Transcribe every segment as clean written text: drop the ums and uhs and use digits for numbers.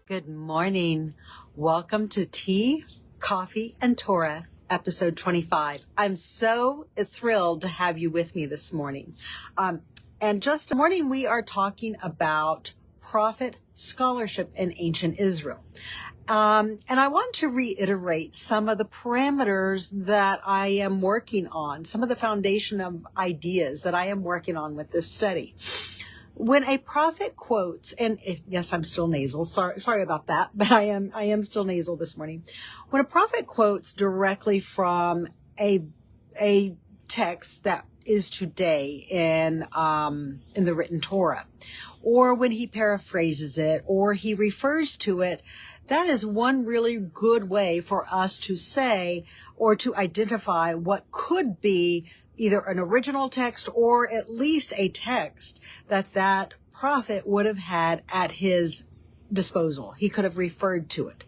Good morning. Welcome to Tea, Coffee, and Torah, episode 25. I'm so thrilled to have you with me this morning. And just this morning, we are talking about prophet scholarship in ancient Israel. And I want to reiterate some of the parameters that I am working on, some of the foundation of ideas that I am working on with this study. When a prophet quotes, and yes, I'm still nasal. Sorry about that, but I am still nasal this morning. When a prophet quotes directly from a text that is today in the written Torah, or when he paraphrases it, or he refers to it, that is one really good way for us to say or to identify what could be either an original text or at least a text that prophet would have had at his disposal. He could have referred to it.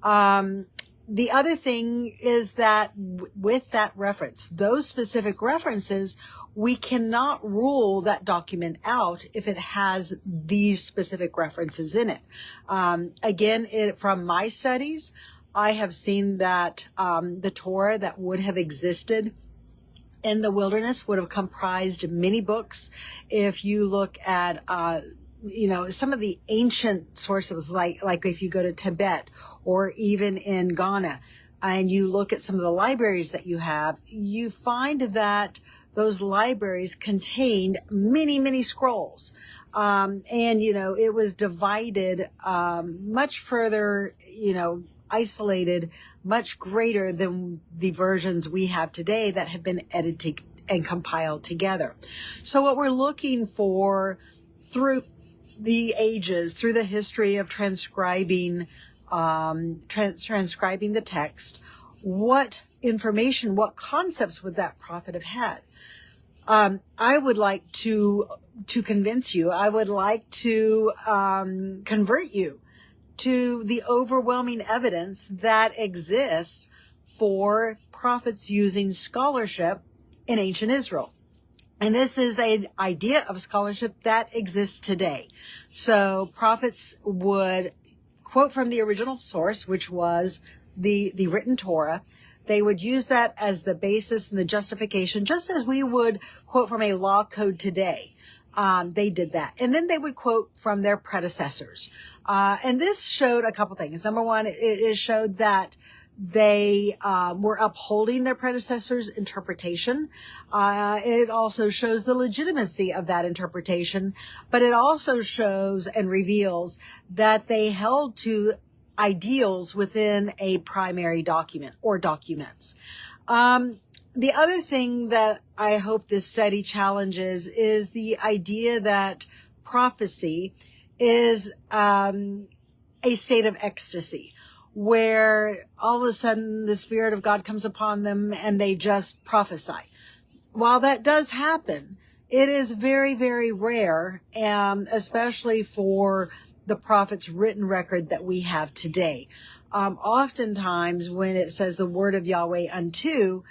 The other thing is that with that reference, those specific references, we cannot rule that document out if it has these specific references in it. Again, from my studies, I have seen that the Torah that would have existed in the wilderness would have comprised many books. If you look at, some of the ancient sources, like if you go to Tibet or even in Ghana, and you look at some of the libraries that you have, you find that those libraries contained many, many scrolls. It was divided much further, isolated, much greater than the versions we have today that have been edited and compiled together. So what we're looking for through the ages, through the history of transcribing the text, what information, what concepts would that prophet have had? I would like to convince you, I would like to convert you to the overwhelming evidence that exists for prophets using scholarship in ancient Israel. And this is an idea of scholarship that exists today. So prophets would quote from the original source, which was the written Torah. They would use that as the basis and the justification, just as we would quote from a law code today. They did that. And then they would quote from their predecessors. And this showed a couple things. Number one, it showed that they were upholding their predecessors' interpretation. It also shows the legitimacy of that interpretation, but it also shows and reveals that they held to ideals within a primary document or documents. The other thing that I hope this study challenges is the idea that prophecy is a state of ecstasy, where all of a sudden the Spirit of God comes upon them and they just prophesy. While that does happen, it is very, very rare, especially for the prophet's written record that we have today. Oftentimes when it says the word of Yahweh unto,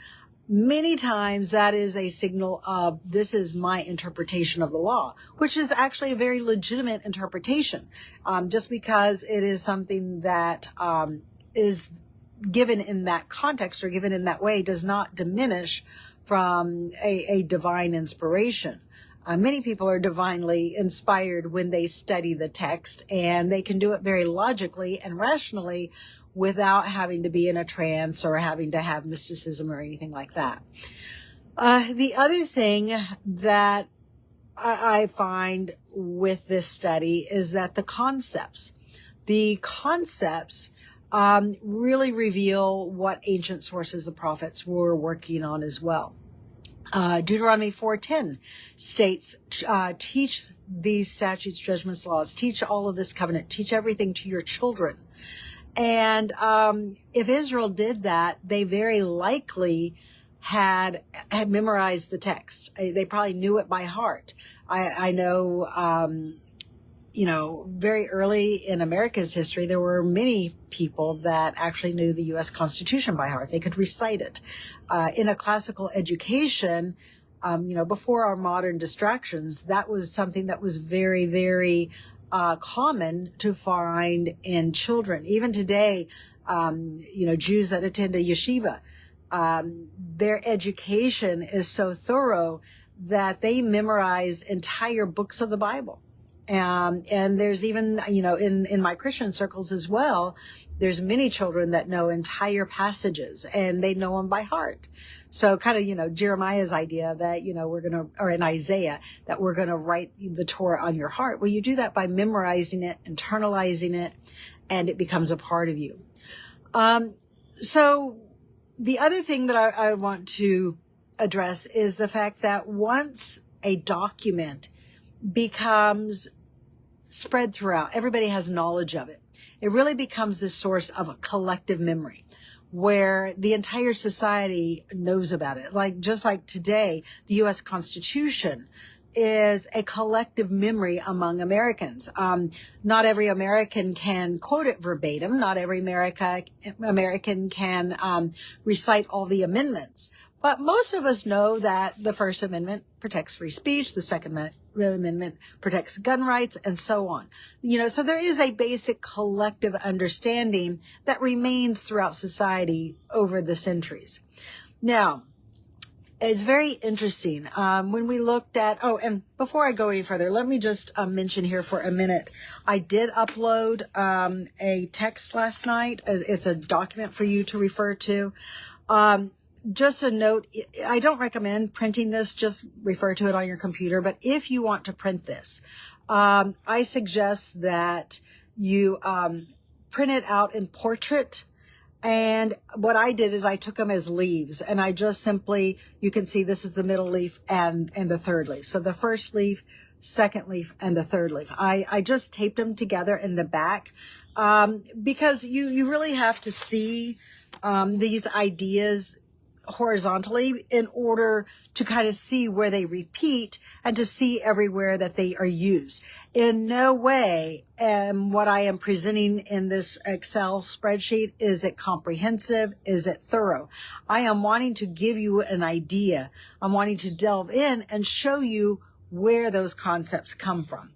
many times that is a signal of this is my interpretation of the law, which is actually a very legitimate interpretation. Just because it is something that is given in that context or given in that way does not diminish from a divine inspiration. Many people are divinely inspired when they study the text, and they can do it very logically and rationally without having to be in a trance or having to have mysticism or anything like that. The other thing that I find with this study is that the concepts really reveal what ancient sources the prophets were working on as well. Deuteronomy 4:10 states, teach these statutes, judgments, laws, teach all of this covenant, teach everything to your children. And if Israel did that, they very likely had memorized the text. They probably knew it by heart. I know, very early in America's history, there were many people that actually knew the U.S. Constitution by heart. They could recite it. In a classical education, before our modern distractions, that was something that was very, very common to find in children. Even today, Jews that attend a yeshiva, their education is so thorough that they memorize entire books of the Bible. And there's even, in my Christian circles as well, there's many children that know entire passages and they know them by heart. So kind of, Jeremiah's idea that, or in Isaiah, that we're going to write the Torah on your heart. Well, you do that by memorizing it, internalizing it, and it becomes a part of you. So the other thing that I want to address is the fact that once a document becomes spread throughout, everybody has knowledge of it. It really becomes this source of a collective memory where the entire society knows about it. Just like today, the U.S. Constitution is a collective memory among Americans. Not every American can quote it verbatim. Not every American can recite all the amendments. But most of us know that the First Amendment protects free speech, the Second Amendment protects gun rights, and so on. So there is a basic collective understanding that remains throughout society over the centuries. Now, it's very interesting. When we looked at, and before I go any further, let me just mention here for a minute. I did upload a text last night. It's a document for you to refer to. Just a note, I don't recommend printing this, just refer to it on your computer. But if you want to print this, I suggest that you print it out in portrait. And what I did is I took them as leaves, and I just simply, you can see this is the middle leaf and the third leaf. So the first leaf, second leaf, and the third leaf. I just taped them together in the back because you really have to see these ideas horizontally in order to kind of see where they repeat and to see everywhere that they are used. In no way what I am presenting in this Excel spreadsheet, is it comprehensive? Is it thorough? I am wanting to give you an idea. I'm wanting to delve in and show you where those concepts come from.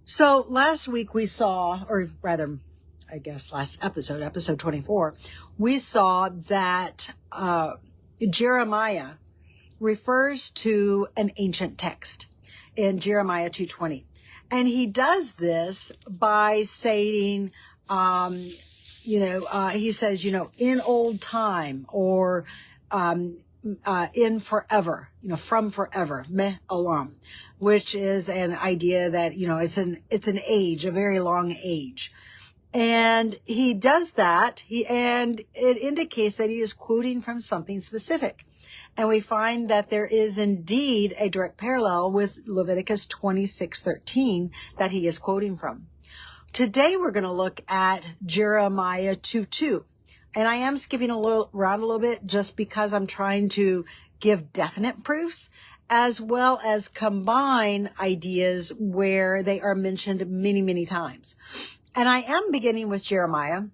So last week we saw, or rather, I guess last episode 24, we saw that Jeremiah refers to an ancient text in Jeremiah 2:20. And he does this by saying, he says, in old time, or in forever, from forever, me olam, which is an idea that, it's an age, a very long age. And he does that, and it indicates that he is quoting from something specific. And we find that there is indeed a direct parallel with Leviticus 26:13 that he is quoting from. Today we're going to look at Jeremiah 2:2. And I am skipping around a little bit just because I'm trying to give definite proofs as well as combine ideas where they are mentioned many, many times. And I am beginning with Jeremiah,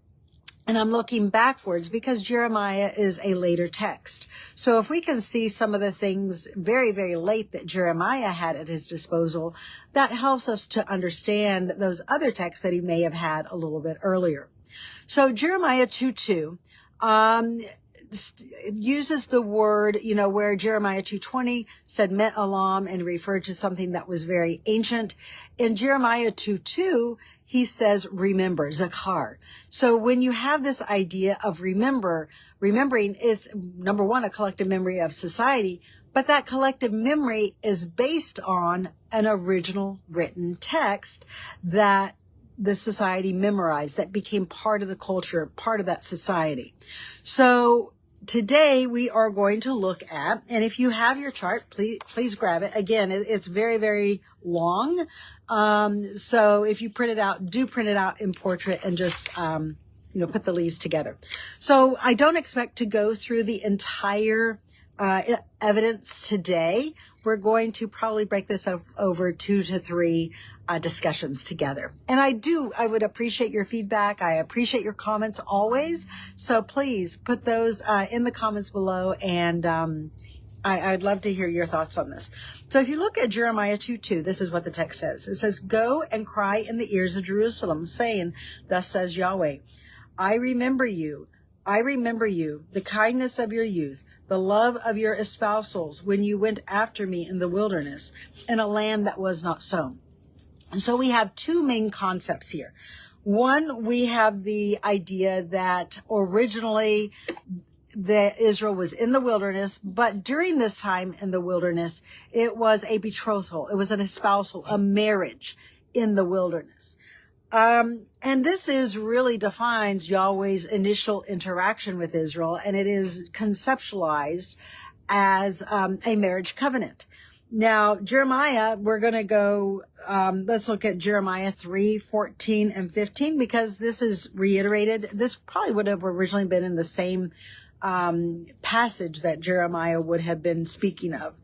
and I'm looking backwards because Jeremiah is a later text. So if we can see some of the things very, very late that Jeremiah had at his disposal, that helps us to understand those other texts that he may have had a little bit earlier. So Jeremiah 2:2 uses the word, where Jeremiah 2:20 said met olam and referred to something that was very ancient. In Jeremiah 2:2, he says remember, zakar. So when you have this idea of remembering is, number one, a collective memory of society, but that collective memory is based on an original written text that the society memorized, that became part of the culture, part of that society. So today we are going to look at, and if you have your chart, please grab it. Again, it's very, very long. So if you print it out, do print it out in portrait and just, put the leaves together. So I don't expect to go through the entire evidence today. We're going to probably break this over 2 to 3 discussions together. And I would appreciate your feedback. I appreciate your comments always. So please put those in the comments below, and I'd love to hear your thoughts on this. So if you look at Jeremiah 2:2, this is what the text says. It says, "Go and cry in the ears of Jerusalem, saying, Thus says Yahweh, I remember you, the kindness of your youth, the love of your espousals, when you went after me in the wilderness, in a land that was not sown." And so we have two main concepts here. One, we have the idea that originally that Israel was in the wilderness, but during this time in the wilderness, it was a betrothal, it was an espousal, a marriage in the wilderness. And this really defines Yahweh's initial interaction with Israel, and it is conceptualized as a marriage covenant. Now, Jeremiah, we're going to go, let's look at Jeremiah 3:14 and 15, because this is reiterated. This probably would have originally been in the same passage that Jeremiah would have been speaking of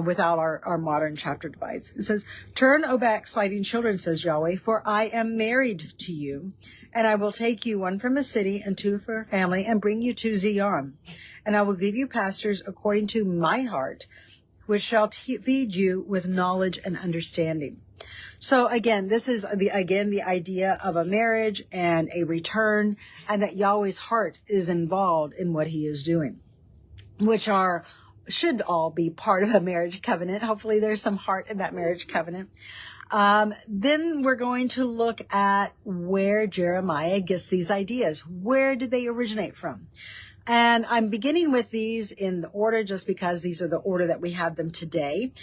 without our modern chapter divides. It says, "Turn, O backsliding children, says Yahweh, for I am married to you, and I will take you, one from a city and two for a family, and bring you to Zion. And I will give you pastors according to my heart, which shall feed you with knowledge and understanding." So again, this is the idea of a marriage and a return, and that Yahweh's heart is involved in what he is doing, which should all be part of a marriage covenant. Hopefully there's some heart in that marriage covenant. Then we're going to look at where Jeremiah gets these ideas. Where did they originate from? And I'm beginning with these in the order just because these are the order that we have them today.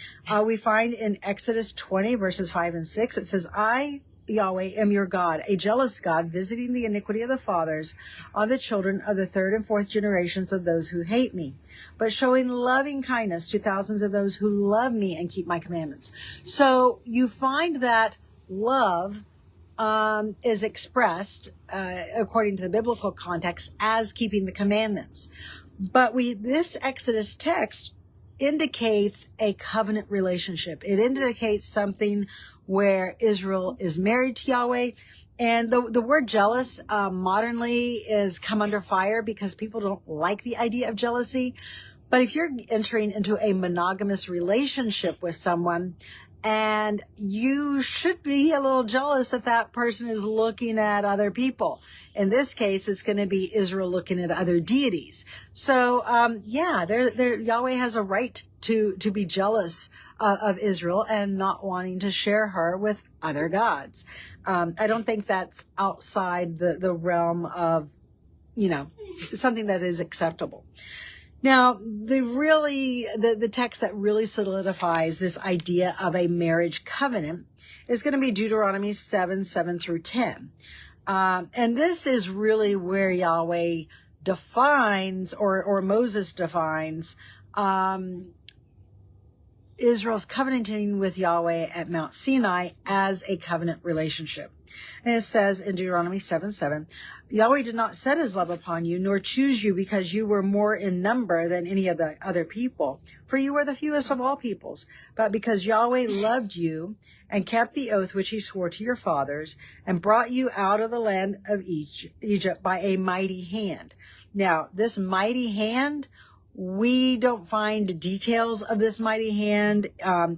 We find in Exodus 20 verses 5 and 6, it says, "I, Yahweh, am your God, a jealous God, visiting the iniquity of the fathers on the children of the third and fourth generations of those who hate me, but showing loving kindness to thousands of those who love me and keep my commandments." So you find that love is expressed, according to the biblical context, as keeping the commandments. But this Exodus text indicates a covenant relationship. It indicates something where Israel is married to Yahweh. And the word jealous, modernly is come under fire because people don't like the idea of jealousy. But if you're entering into a monogamous relationship with someone, and you should be a little jealous if that person is looking at other people. In this case, it's going to be Israel looking at other deities. So, Yahweh has a right to be jealous of Israel and not wanting to share her with other gods. I don't think that's outside the realm of, something that is acceptable. Now, the text that really solidifies this idea of a marriage covenant is going to be Deuteronomy 7 through 10. And this is really where Yahweh defines, or Moses defines, Israel's covenanting with Yahweh at Mount Sinai as a covenant relationship. And it says in Deuteronomy 7:7, "Yahweh did not set his love upon you, nor choose you because you were more in number than any of the other people, for you were the fewest of all peoples, but because Yahweh loved you and kept the oath which he swore to your fathers, and brought you out of the land of Egypt by a mighty hand." Now, this mighty hand, we don't find details of this mighty hand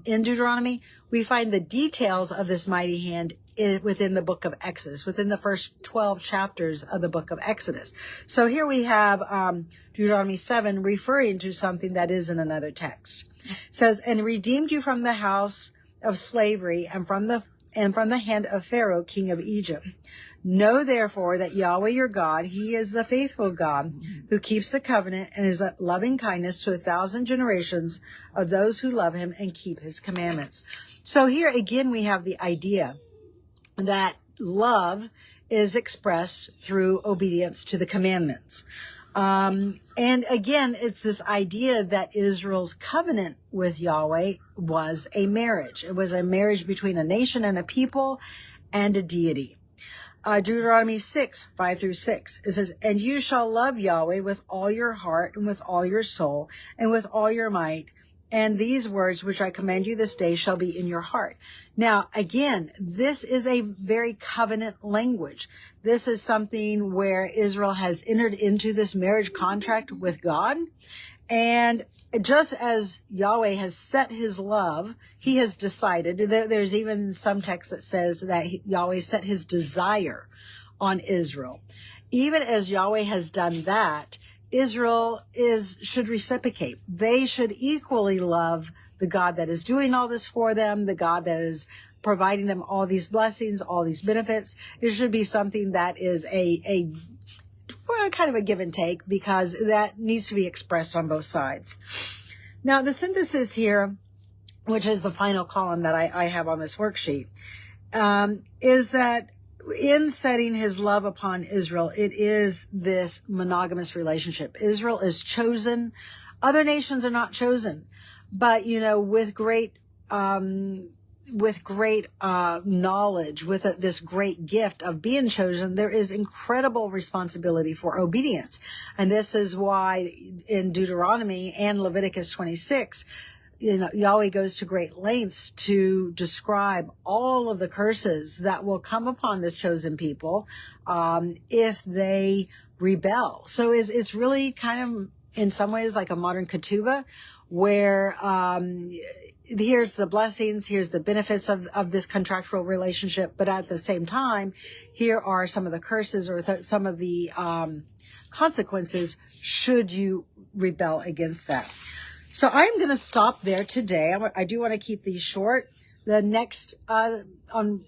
in Deuteronomy. We find the details of this mighty hand within the book of Exodus, within the first 12 chapters of the book of Exodus. So here we have Deuteronomy 7 referring to something that is in another text. It says, "And redeemed you from the house of slavery and from the hand of Pharaoh, king of Egypt. Know therefore that Yahweh your God, he is the faithful God who keeps the covenant and his loving kindness to 1,000 generations of those who love him and keep his commandments." So here again we have the idea that love is expressed through obedience to the commandments. And again, it's this idea that Israel's covenant with Yahweh was a marriage. It was a marriage between a nation and a people and a deity. Deuteronomy 6:5 through 6. It says, "And you shall love Yahweh with all your heart and with all your soul and with all your might. And these words which I command you this day shall be in your heart." Now, again, this is a very covenant language. This is something where Israel has entered into this marriage contract with God. And just as Yahweh has set his love, he has decided, there's even some text that says that Yahweh set his desire on Israel. Even as Yahweh has done that, Israel should reciprocate. They should equally love the God that is doing all this for them, the God that is providing them all these blessings, all these benefits. It should be something that is a kind of a give and take, because that needs to be expressed on both sides. Now, the synthesis here, which is the final column that I have on this worksheet, is that in setting his love upon Israel, it is this monogamous relationship. Israel is chosen. Other nations are not chosen. But, with great knowledge, with this great gift of being chosen, there is incredible responsibility for obedience. And this is why in Deuteronomy and Leviticus 26, Yahweh goes to great lengths to describe all of the curses that will come upon this chosen people if they rebel. So it's really kind of, in some ways, like a modern ketubah, where here's the blessings, here's the benefits of this contractual relationship, but at the same time, here are some of the curses or some of the consequences should you rebel against that. So I'm going to stop there today. I do want to keep these short. The next, on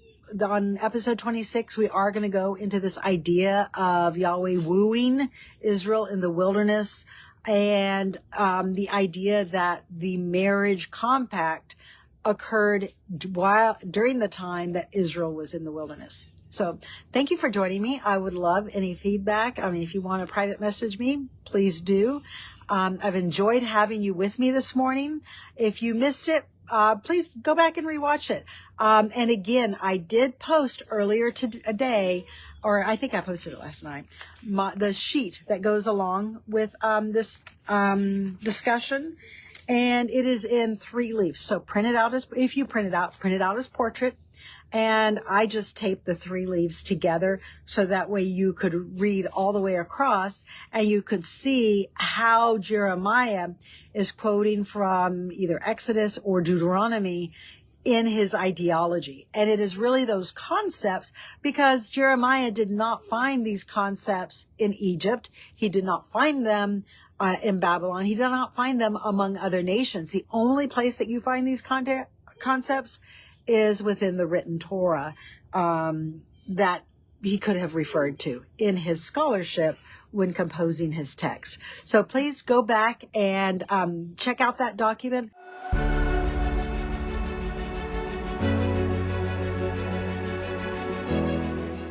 episode 26, we are going to go into this idea of Yahweh wooing Israel in the wilderness, and the idea that the marriage compact occurred during the time that Israel was in the wilderness. So thank you for joining me. I would love any feedback. If you want to private message me, please do. I've enjoyed having you with me this morning. If you missed it, please go back and rewatch it. And again, I did post earlier today, or I think I posted it last night, the sheet that goes along with this discussion. And it is in 3 leaves. So if you print it out as portrait. And I just taped the 3 leaves together so that way you could read all the way across and you could see how Jeremiah is quoting from either Exodus or Deuteronomy in his ideology. And it is really those concepts, because Jeremiah did not find these concepts in Egypt. He did not find them in Babylon. He did not find them among other nations. The only place that you find these concepts is within the written Torah that he could have referred to in his scholarship when composing his text. So please go back and check out that document.